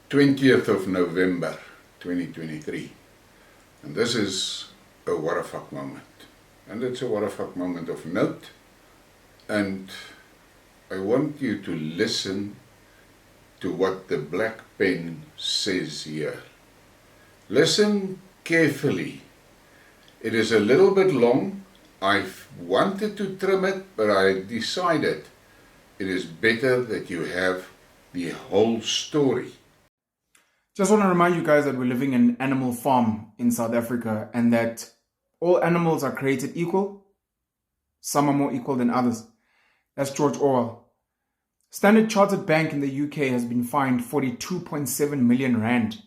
20th of November 2023, and this is a Warrafak moment, and it's a Warrafak moment of note, and I want you to listen to what the black pen says here. Listen carefully. It is a little bit long. I've wanted to trim it, but I decided it is better that you have the whole story. Just want to remind you guys that we're living in an animal farm in South Africa and that all animals are created equal. Some are more equal than others. That's George Orwell. Standard Chartered Bank in the UK has been fined 42.7 million rand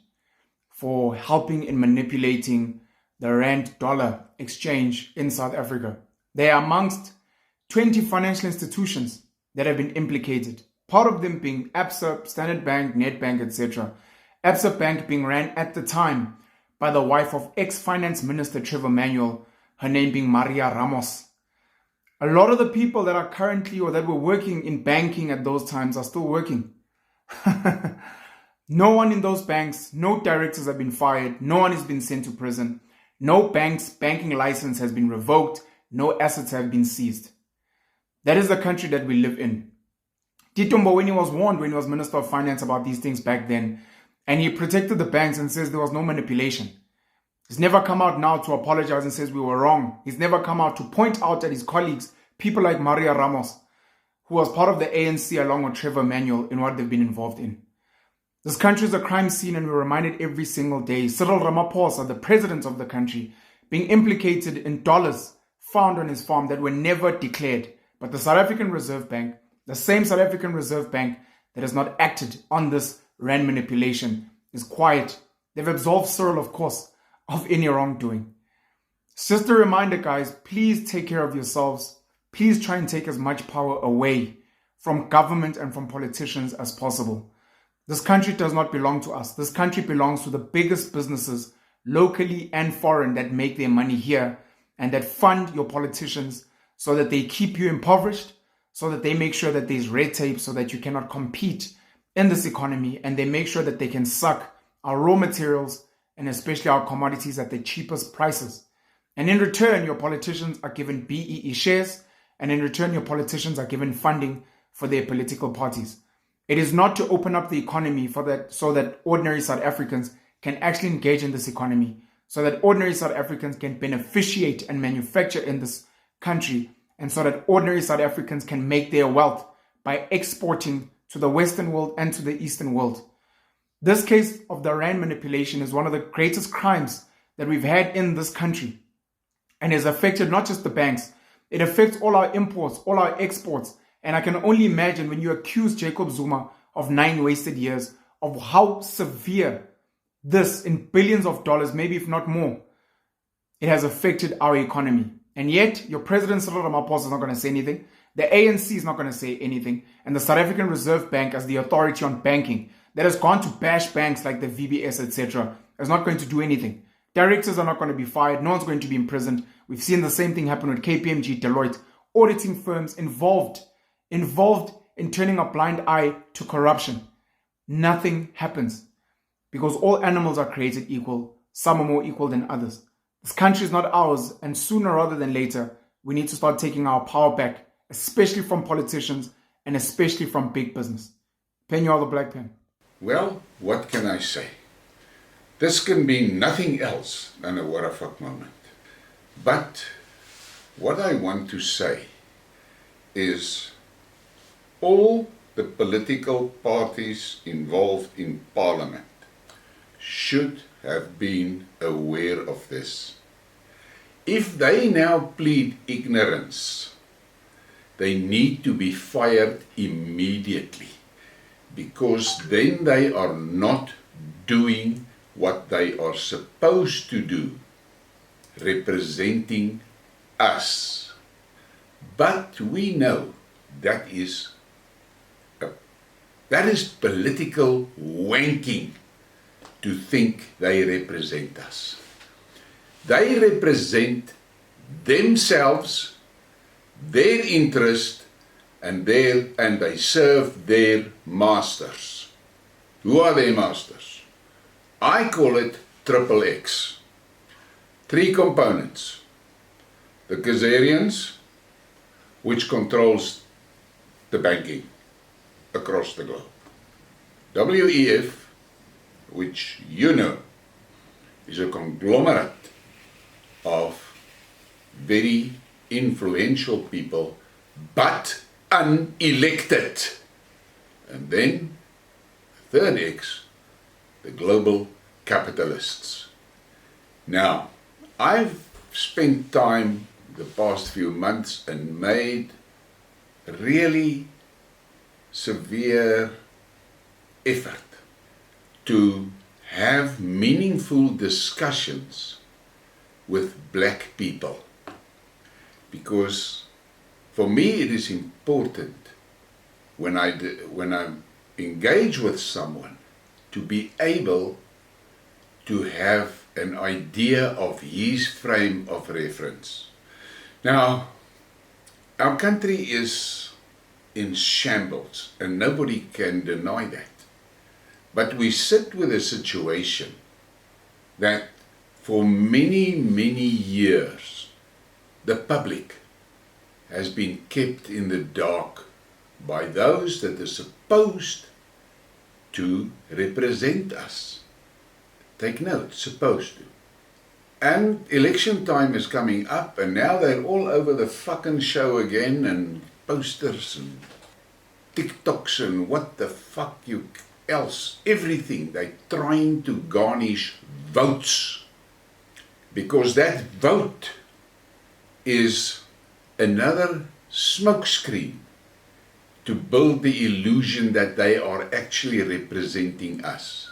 for helping in manipulating the rand-dollar exchange in South Africa. They are amongst 20 financial institutions that have been implicated. Part of them being Absa, Standard Bank, Nedbank, etc. Absa Bank being ran at the time by the wife of ex-finance minister Trevor Manuel, her name being Maria Ramos. A lot of the people that are currently or that were working in banking at those times are still working. No one in those banks, no directors have been fired, no one has been sent to prison, no bank's banking license has been revoked, no assets have been seized. That is the country that we live in. Tito Mboweni was warned when he was Minister of Finance about these things back then, and he protected the banks and says there was no manipulation. He's never come out now to apologize and says we were wrong. He's never come out to point out at his colleagues, people like Maria Ramos, who was part of the ANC along with Trevor Manuel in what they've been involved in. This country is a crime scene and we're reminded every single day. Cyril Ramaphosa, the president of the country, being implicated in dollars found on his farm that were never declared. But the South African Reserve Bank, the same South African Reserve Bank that has not acted on this rand manipulation, is quiet. They've absolved Cyril, of course, of any wrongdoing. It's just a reminder, guys, please take care of yourselves. Please try and take as much power away from government and from politicians as possible. This country does not belong to us. This country belongs to the biggest businesses, locally and foreign, that make their money here and that fund your politicians so that they keep you impoverished, so that they make sure that there's red tape so that you cannot compete in this economy, and they make sure that they can suck our raw materials and especially our commodities at the cheapest prices. And in return, your politicians are given BEE shares, and in return, your politicians are given funding for their political parties. It is not to open up the economy so that ordinary South Africans can actually engage in this economy, so that ordinary South Africans can beneficiate and manufacture in this country, and so that ordinary South Africans can make their wealth by exporting to the Western world and to the Eastern world. This case of the rand manipulation is one of the greatest crimes that we've had in this country, and has affected not just the banks, it affects all our imports, all our exports. And I can only imagine when you accuse Jacob Zuma of 9 wasted years, of how severe this, in billions of dollars, maybe if not more, it has affected our economy. And yet, your President Cyril Ramaphosa is not going to say anything. The ANC is not going to say anything. And the South African Reserve Bank, as the authority on banking, that has gone to bash banks like the VBS, etc., is not going to do anything. Directors are not going to be fired. No one's going to be imprisoned. We've seen the same thing happen with KPMG, Deloitte, auditing firms involved in turning a blind eye to corruption. Nothing happens because all animals are created equal. Some are more equal than others. This country is not ours, and sooner rather than later, we need to start taking our power back, especially from politicians and especially from big business. Penny-all the black pen. Well, what can I say? This can be nothing else than a Warrafak moment. But what I want to say is all the political parties involved in Parliament should have been aware of this. If they now plead ignorance, they need to be fired immediately, because then they are not doing what they are supposed to do, representing us. But we know that is political wanking to think they represent us. They represent themselves, their interest, and they serve their masters. Who are their masters? I call it triple X. 3 components. The Khazarians, which controls the banking across the globe. WEF, which you know, is a conglomerate of very influential people, but unelected. And then, the third X, the global capitalists. Now, I've spent time the past few months and made really severe effort to have meaningful discussions with black people, because for me it is important when I engage with someone to be able to have an idea of his frame of reference. Now, our country is in shambles and nobody can deny that. But we sit with a situation that for many, many years the public has been kept in the dark by those that are supposed to represent us. Take note, supposed to. And election time is coming up and now they're all over the fucking show again, and posters and TikToks and what the fuck else, everything. They're trying to garnish votes, because that vote is another smokescreen to build the illusion that they are actually representing us.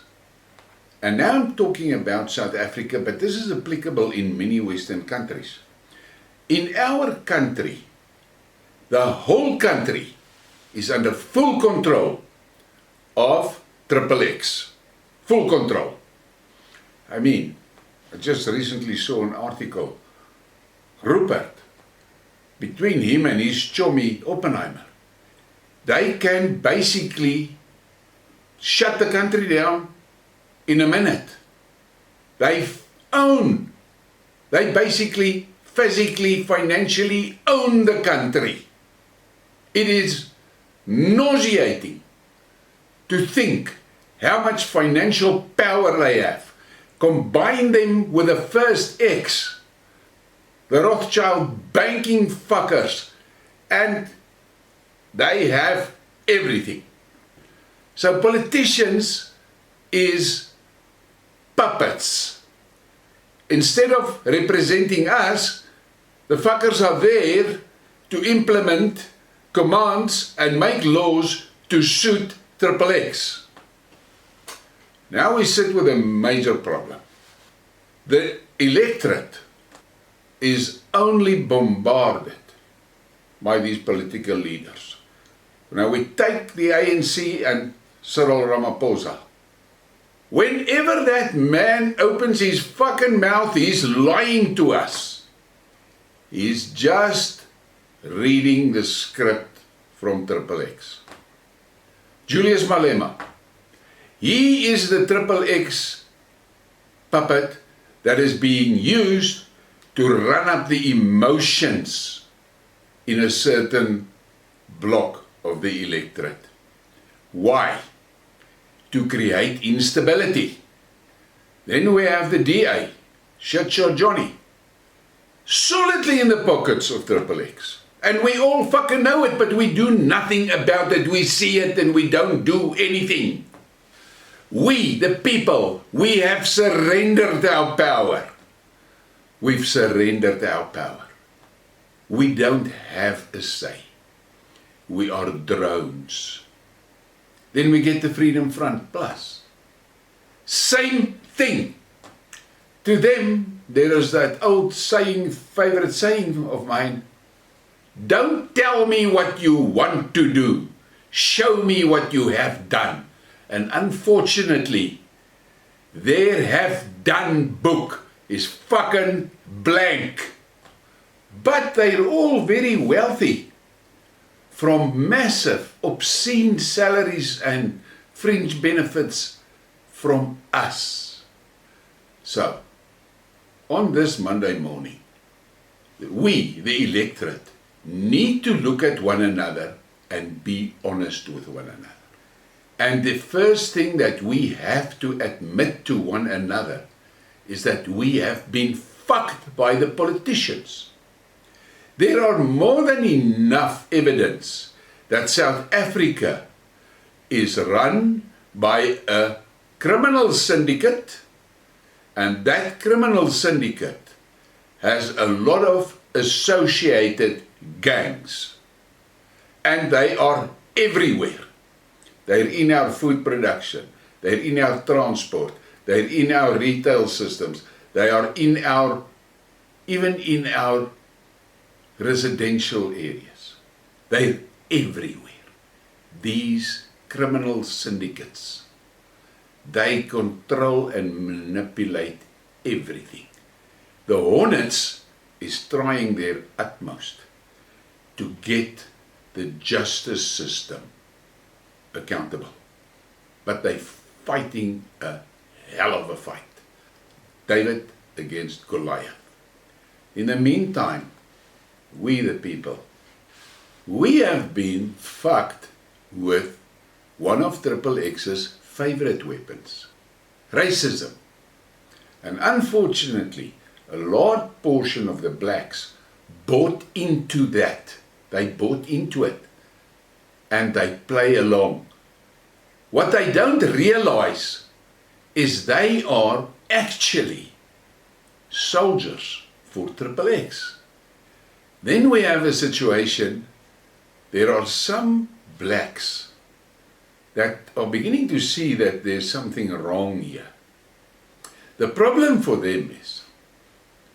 And now I'm talking about South Africa, but this is applicable in many Western countries. In our country, the whole country is under full control of triple X. Full control. I mean, I just recently saw an article, Rupert, between him and his chummy Oppenheimer, they can basically shut the country down in a minute. They basically, physically, financially own the country. It is nauseating to think how much financial power they have. Combine them with the first X, the Rothschild banking fuckers, and they have everything. So politicians is puppets. Instead of representing us, the fuckers are there to implement commands and make laws to suit triple X. Now we sit with a major problem. The electorate is only bombarded by these political leaders. Now we take the ANC and Cyril Ramaphosa. Whenever that man opens his fucking mouth, he's lying to us. He's just reading the script from triple X. Julius Malema, he is the triple X puppet that is being used to run up the emotions in a certain block of the electorate. Why? To create instability. Then we have the DA, Shitshot Johnny, solidly in the pockets of triple X. And we all fucking know it, but we do nothing about it. We see it and we don't do anything. We, the people, we have surrendered our power. We've surrendered our power. We don't have a say. We are drones. Then we get the Freedom Front Plus. Same thing. To them, there is that old saying, favorite saying of mine, don't tell me what you want to do. Show me what you have done. And unfortunately, their have done book is fucking blank. But they're all very wealthy, from massive, obscene salaries and fringe benefits from us. So, on this Monday morning, we, the electorate, need to look at one another and be honest with one another. And the first thing that we have to admit to one another is that we have been fucked by the politicians. There are more than enough evidence that South Africa is run by a criminal syndicate, and that criminal syndicate has a lot of associated gangs. And they are everywhere. They're in our food production, they're in our transport, they're in our retail systems, they are in our, even in our residential areas. They're everywhere. These criminal syndicates, they control and manipulate everything. The Hornets is trying their utmost to get the justice system accountable. But they're fighting a hell of a fight. David against Goliath. In the meantime, we the people, we have been fucked with one of Triple X's favorite weapons, racism. And unfortunately, a large portion of the blacks bought into that. They bought into it. And they play along. What they don't realize is they are actually soldiers for Triple X. Then we have a situation, there are some blacks that are beginning to see that there's something wrong here. The problem for them is,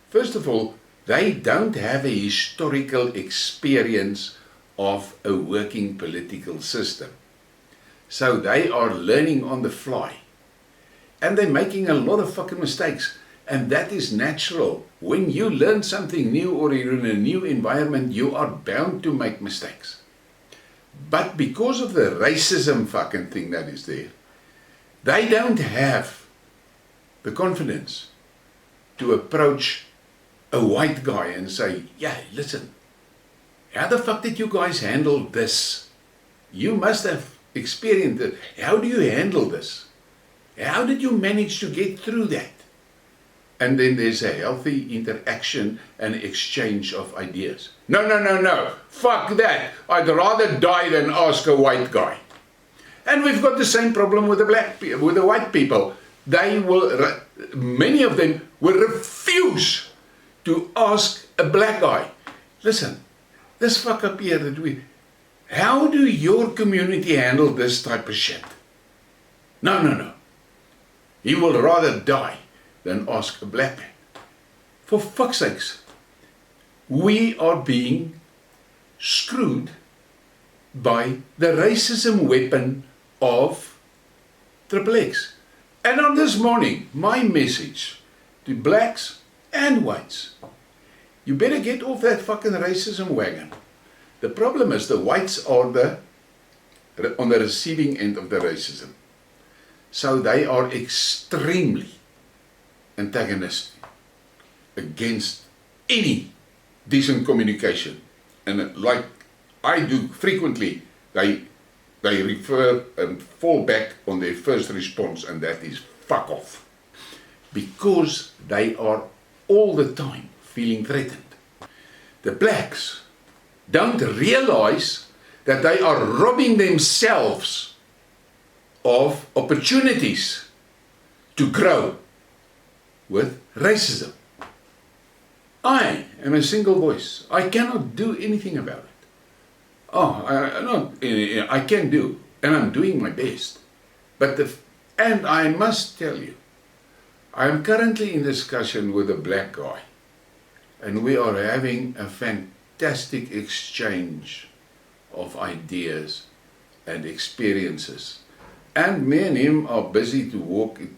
first of all, they don't have a historical experience of a working political system. So they are learning on the fly. And they're making a lot of fucking mistakes. And that is natural. When you learn something new or you're in a new environment, you are bound to make mistakes. But because of the racism fucking thing that is there, they don't have the confidence to approach a white guy and say, yeah, listen, how the fuck did you guys handle this? You must have experienced it. How do you handle this? How did you manage to get through that? And then there's a healthy interaction and exchange of ideas. No. Fuck that. I'd rather die than ask a white guy. And we've got the same problem with the white people. They will, many of them will refuse to ask a black guy, listen, this fuck up here that how do your community handle this type of shit? No. He will rather die than ask a black man. For fuck's sakes, we are being screwed by the racism weapon of Triple X. And on this morning, my message to blacks and whites, you better get off that fucking racism wagon. The problem is the whites are on the receiving end of the racism. So they are extremely antagonistic against any decent communication. And like I do frequently, they refer and fall back on their first response, and that is fuck off. Because they are all the time feeling threatened. The blacks don't realize that they are robbing themselves of opportunities to grow with racism. I am a single voice. I cannot do anything about it. I can do, and I'm doing my best. And I must tell you, I am currently in discussion with a black guy, and we are having a fantastic exchange of ideas and experiences. And me and him are busy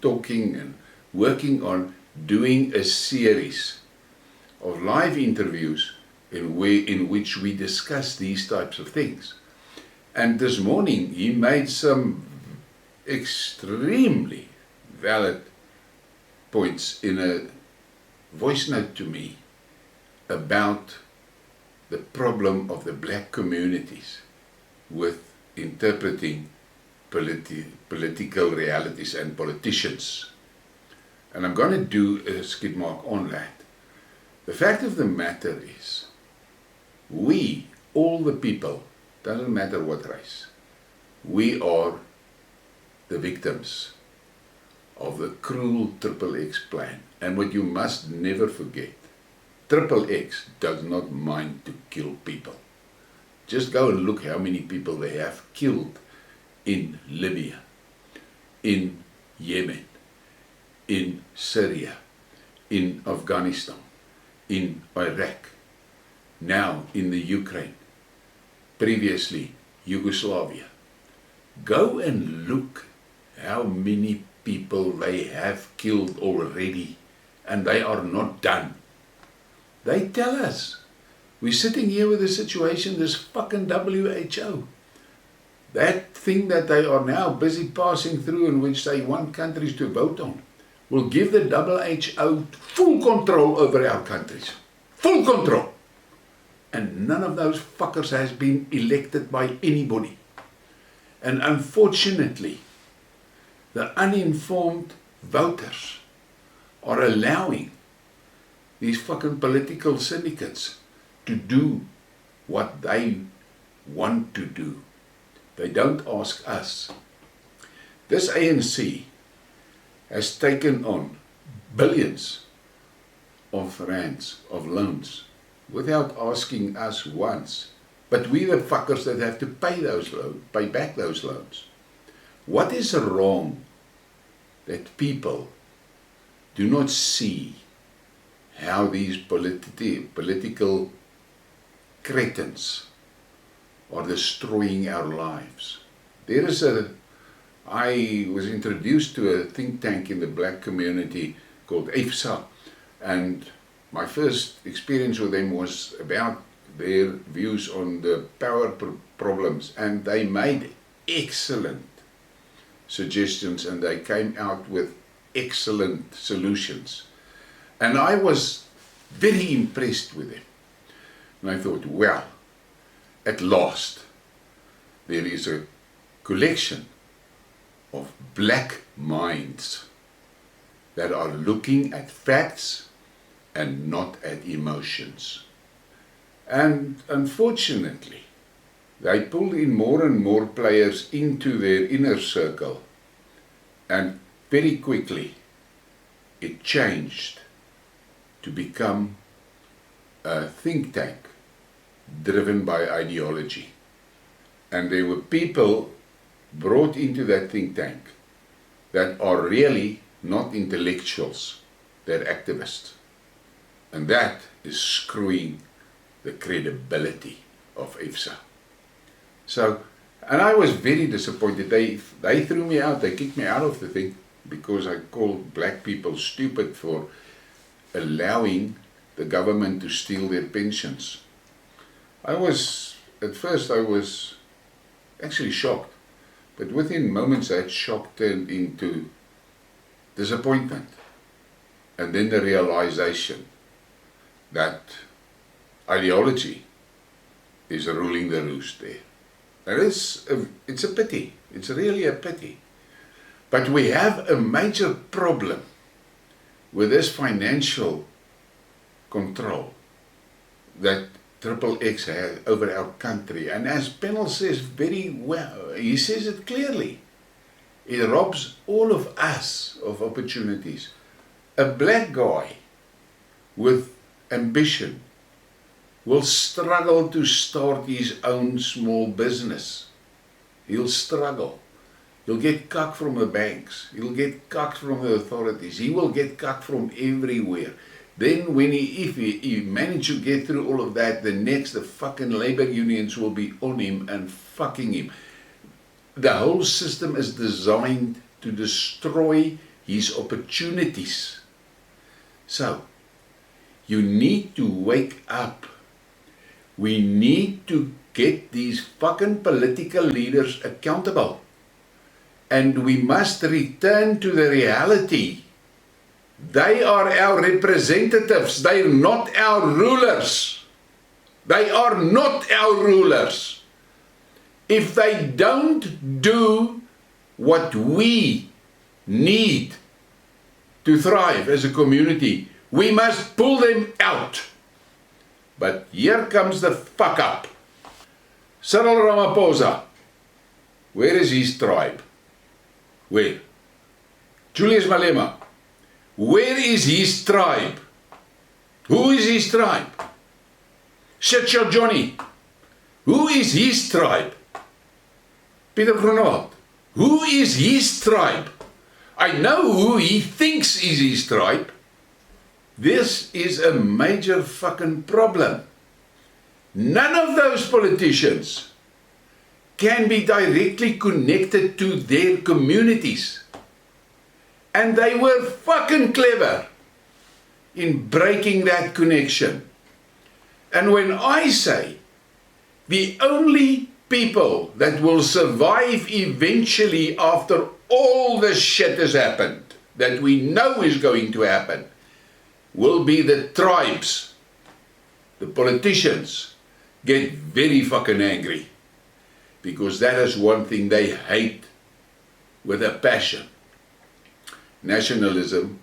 talking and working on doing a series of live interviews in which we discuss these types of things. And this morning he made some extremely valid points in a voice note to me about the problem of the black communities with interpreting political realities and politicians. And I'm going to do a skidmark on that. The fact of the matter is, we, all the people, doesn't matter what race, we are the victims of the cruel XXX plan. And what you must never forget, XXX does not mind to kill people. Just go and look how many people they have killed in Libya, in Yemen, in Syria, in Afghanistan, in Iraq, now in the Ukraine, previously Yugoslavia. Go and look how many people they have killed already, and they are not done. They tell us. We're sitting here with a situation, this fucking WHO. That thing that they are now busy passing through, in which they want countries to vote on, will give the WHO full control over our countries. Full control. And none of those fuckers has been elected by anybody. And unfortunately, the uninformed voters are allowing these fucking political syndicates to do what they want to do. They don't ask us. This ANC has taken on billions of rands of loans without asking us once. But we the fuckers that have to pay those loans, pay back those loans. What is wrong that people do not see how these political cretins are destroying our lives? I was introduced to a think tank in the black community called EFSA, and my first experience with them was about their views on the power problems, and they made excellent suggestions and they came out with excellent solutions. And I was very impressed with them. And I thought, well, at last, there is a collection of black minds that are looking at facts and not at emotions. And unfortunately, they pulled in more and more players into their inner circle, and very quickly it changed to become a think tank driven by ideology. And there were people brought into that think tank that are really not intellectuals, they're activists. And that is screwing the credibility of EFSA. So, and I was very disappointed. They threw me out, they kicked me out of the thing because I called black people stupid for allowing the government to steal their pensions. At first I was actually shocked, but within moments that shock turned into disappointment, and then the realization that ideology is ruling the roost there. It's a pity, it's really a pity. But we have a major problem with this financial control that XXX has over our country. And as Pennell says very well, he says it clearly, it robs all of us of opportunities. A black guy with ambition will struggle to start his own small business. He'll struggle. He'll get cucked from the banks. He'll get cucked from the authorities. He will get cucked from everywhere. Then if he manages to get through all of that, the fucking labor unions will be on him and fucking him. The whole system is designed to destroy his opportunities. So, you need to wake up. We need to get these fucking political leaders accountable. And we must return to the reality. They are our representatives. They are not our rulers. They are not our rulers. If they don't do what we need to thrive as a community, we must pull them out. But here comes the fuck up. Cyril Ramaphosa, where is his tribe? Where? Julius Malema, where is his tribe? Who is his tribe? Shitshot Johnny, who is his tribe? Peter Groenewald, who is his tribe? I know who he thinks is his tribe. This is a major fucking problem. None of those politicians can be directly connected to their communities. And they were fucking clever in breaking that connection. And when I say the only people that will survive eventually after all this shit has happened, that we know is going to happen, will be the tribes. The politicians get very fucking angry because that is one thing they hate with a passion. Nationalism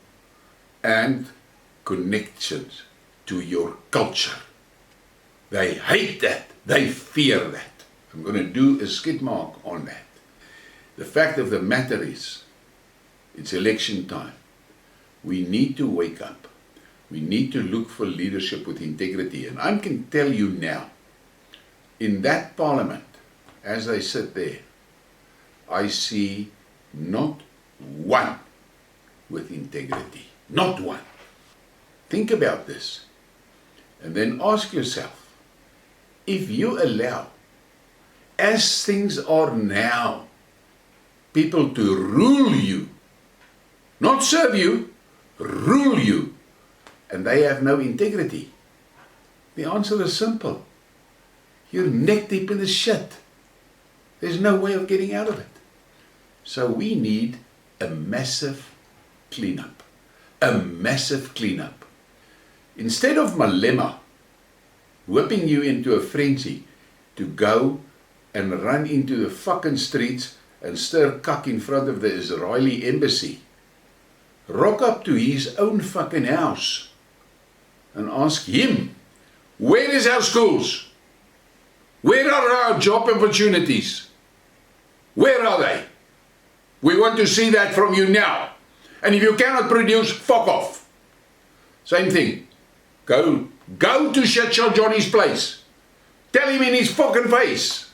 and connections to your culture. They hate that. They fear that. I'm going to do a skid mark on that. The fact of the matter is, it's election time. We need to wake up. We need to look for leadership with integrity. And I can tell you now, in that parliament, as I sit there, I see not one with integrity. Not one. Think about this. And then ask yourself, if you allow, as things are now, people to rule you, not serve you, rule you, and they have no integrity, the answer is simple. You're neck deep in the shit. There's no way of getting out of it. So we need a massive cleanup. A massive cleanup. Instead of Malema whipping you into a frenzy to go and run into the fucking streets and stir cuck in front of the Israeli embassy, rock up to his own fucking house and ask him, where is our schools? Where are our job opportunities? Where are they? We want to see that from you now. And if you cannot produce, fuck off. Same thing. Go to Shitshot Johnny's place. Tell him in his fucking face.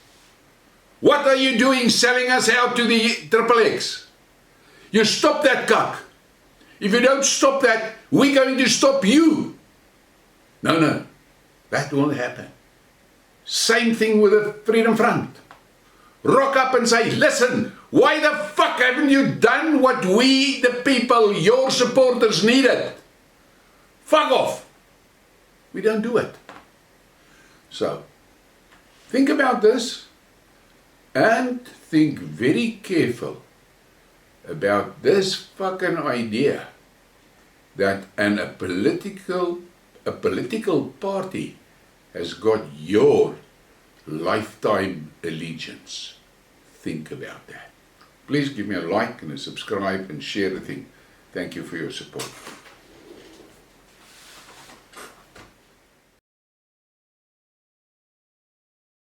What are you doing selling us out to the XXX? You stop that cuck. If you don't stop that, we're going to stop you. No, that won't happen. Same thing with the Freedom Front. Rock up and say, listen, why the fuck haven't you done what we, the people, your supporters needed? Fuck off. We don't do it. So, think about this and think very careful about this fucking idea that a political party has got your lifetime allegiance. Think about that. Please give me a like and a subscribe and share the thing. Thank you for your support.